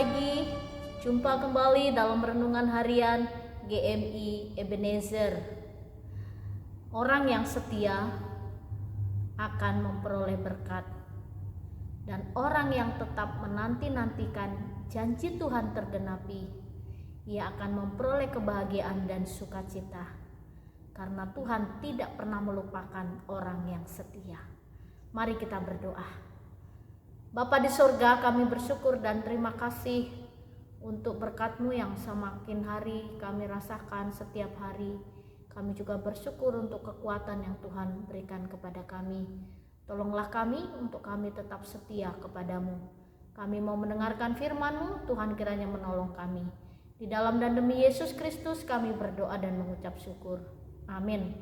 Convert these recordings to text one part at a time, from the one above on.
pagi, jumpa kembali dalam renungan harian GMI Ebenezer. Orang yang setia akan memperoleh berkat, dan orang yang tetap menanti-nantikan janji Tuhan tergenapi, ia akan memperoleh kebahagiaan dan sukacita, karena Tuhan tidak pernah melupakan orang yang setia. Mari kita berdoa. Bapa di surga, kami bersyukur dan terima kasih untuk berkat-Mu yang semakin hari kami rasakan setiap hari. Kami juga bersyukur untuk kekuatan yang Tuhan berikan kepada kami. Tolonglah kami untuk kami tetap setia kepadamu. Kami mau mendengarkan firman-Mu, Tuhan kiranya menolong kami. Di dalam dan demi Yesus Kristus kami berdoa dan mengucap syukur. Amin.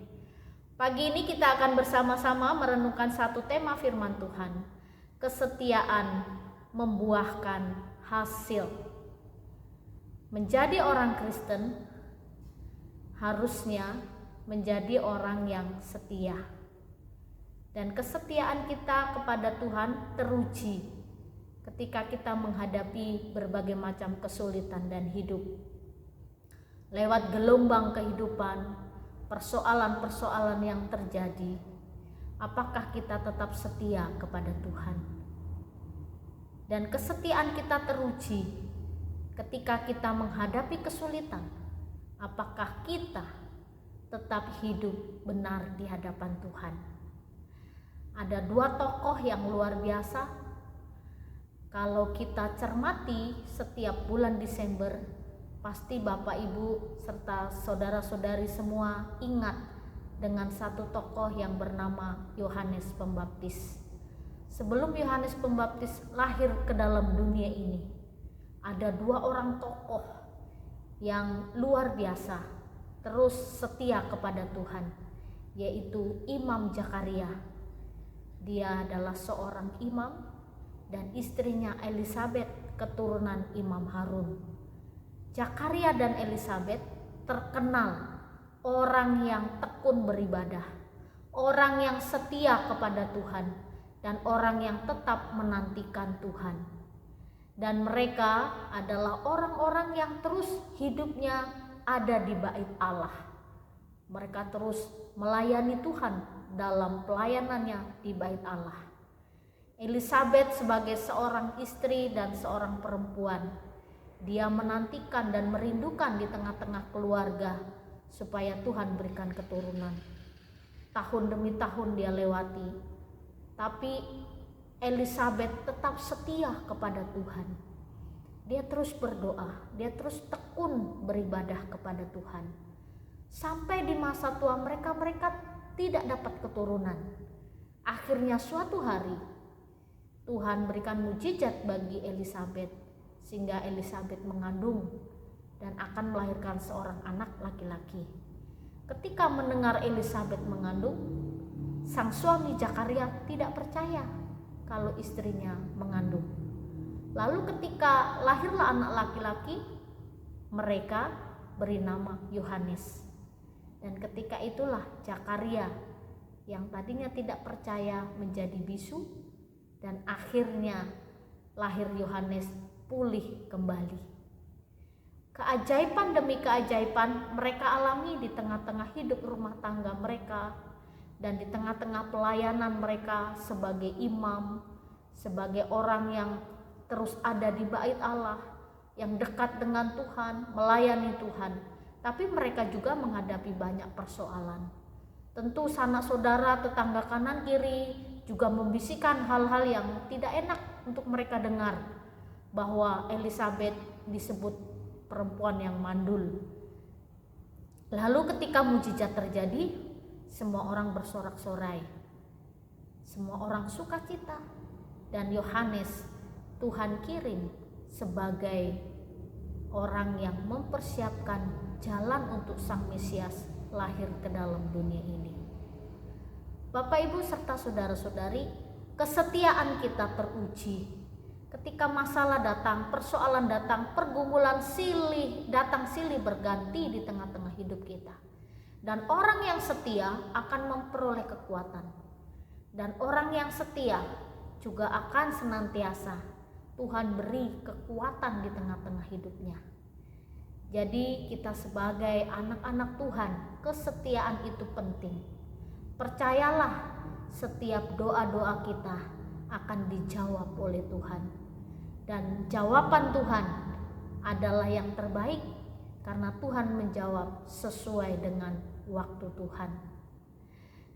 Pagi ini kita akan bersama-sama merenungkan satu tema firman Tuhan. Kesetiaan membuahkan hasil. Menjadi orang Kristen harusnya menjadi orang yang setia. Dan kesetiaan kita kepada Tuhan teruji ketika kita menghadapi berbagai macam kesulitan dan hidup. Lewat gelombang kehidupan, persoalan-persoalan yang terjadi, apakah kita tetap setia kepada Tuhan? Dan kesetiaan kita teruji ketika kita menghadapi kesulitan. Apakah kita tetap hidup benar di hadapan Tuhan? Ada dua tokoh yang luar biasa. Kalau kita cermati setiap bulan Desember, pasti Bapak Ibu serta saudara-saudari semua ingat dengan satu tokoh yang bernama Yohanes Pembaptis. Sebelum Yohanes Pembaptis lahir ke dalam dunia ini, ada dua orang tokoh yang luar biasa, terus setia kepada Tuhan, yaitu Imam Zakaria. Dia adalah seorang imam dan istrinya Elisabet, keturunan Imam Harun. Zakaria dan Elisabet terkenal orang yang tekun beribadah, orang yang setia kepada Tuhan, dan orang yang tetap menantikan Tuhan. Dan mereka adalah orang-orang yang terus hidupnya ada di bait Allah. Mereka terus melayani Tuhan dalam pelayanannya di bait Allah. Elisabet sebagai seorang istri dan seorang perempuan, dia menantikan dan merindukan di tengah-tengah keluarga supaya Tuhan berikan keturunan. Tahun demi tahun dia lewati, tapi Elisabet tetap setia kepada Tuhan. Dia terus berdoa, dia terus tekun beribadah kepada Tuhan. Sampai di masa tua mereka tidak dapat keturunan. Akhirnya suatu hari Tuhan berikan mujizat bagi Elisabet, sehingga Elisabet mengandung dan akan melahirkan seorang anak laki-laki. Ketika mendengar Elisabet mengandung, sang suami Zakaria tidak percaya kalau istrinya mengandung. Lalu ketika lahirlah anak laki-laki, mereka beri nama Yohanes. Dan ketika itulah Zakaria yang tadinya tidak percaya menjadi bisu, dan akhirnya lahir Yohanes pulih kembali. Keajaiban demi keajaiban mereka alami di tengah-tengah hidup rumah tangga mereka dan di tengah-tengah pelayanan mereka sebagai imam, sebagai orang yang terus ada di bait Allah, yang dekat dengan Tuhan, melayani Tuhan. Tapi mereka juga menghadapi banyak persoalan. Tentu sanak saudara, tetangga kanan kiri juga membisikkan hal-hal yang tidak enak untuk mereka dengar, bahwa Elisabet disebut perempuan yang mandul. Lalu ketika mujizat terjadi, semua orang bersorak-sorai, semua orang sukacita, dan Yohanes Tuhan kirim sebagai orang yang mempersiapkan jalan untuk Sang Mesias lahir ke dalam dunia ini. Bapak Ibu serta saudara-saudari, kesetiaan kita teruji ketika masalah datang, persoalan datang, pergumulan silih datang silih berganti di tengah-tengah hidup kita. Dan orang yang setia akan memperoleh kekuatan. Dan orang yang setia juga akan senantiasa Tuhan beri kekuatan di tengah-tengah hidupnya. Jadi kita sebagai anak-anak Tuhan, kesetiaan itu penting. Percayalah, setiap doa-doa kita akan dijawab oleh Tuhan. Dan jawaban Tuhan adalah yang terbaik karena Tuhan menjawab sesuai dengan waktu Tuhan.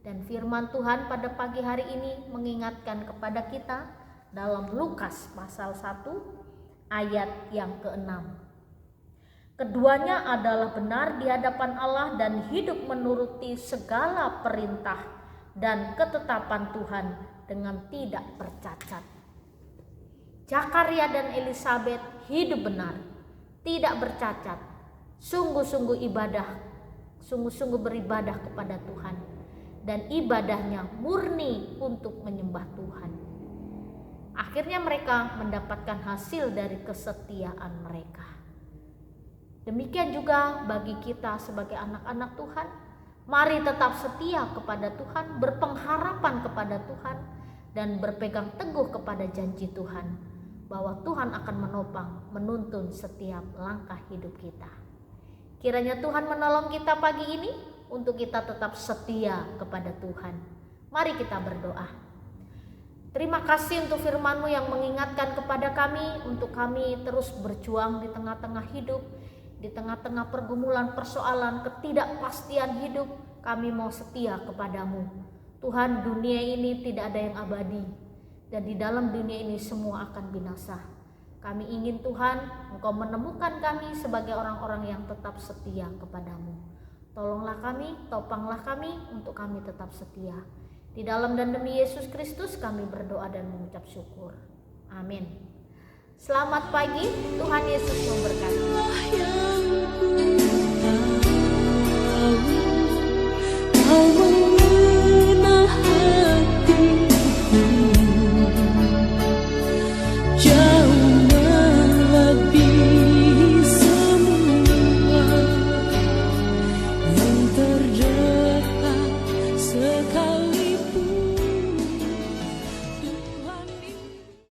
Dan firman Tuhan pada pagi hari ini mengingatkan kepada kita dalam Lukas pasal 1 ayat yang ke-6. Keduanya adalah benar di hadapan Allah dan hidup menuruti segala perintah dan ketetapan Tuhan dengan tidak bercacat. Zakaria dan Elisabet hidup benar, tidak bercacat, sungguh-sungguh beribadah kepada Tuhan, dan ibadahnya murni untuk menyembah Tuhan. Akhirnya mereka mendapatkan hasil dari kesetiaan mereka. Demikian juga bagi kita sebagai anak-anak Tuhan, mari tetap setia kepada Tuhan, berpengharapan kepada Tuhan, dan berpegang teguh kepada janji Tuhan bahwa Tuhan akan menopang, menuntun setiap langkah hidup kita. Kiranya Tuhan menolong kita pagi ini untuk kita tetap setia kepada Tuhan. Mari kita berdoa. Terima kasih untuk firman-Mu yang mengingatkan kepada kami untuk kami terus berjuang di tengah-tengah hidup, di tengah-tengah pergumulan, persoalan, ketidakpastian hidup. Kami mau setia kepadamu. Tuhan, dunia ini tidak ada yang abadi, dan di dalam dunia ini semua akan binasa. Kami ingin Tuhan, Engkau menemukan kami sebagai orang-orang yang tetap setia kepadamu. Tolonglah kami, topanglah kami untuk kami tetap setia. Di dalam dan demi Yesus Kristus kami berdoa dan mengucap syukur. Amin. Selamat pagi, Tuhan Yesus memberkati. Kau mengenal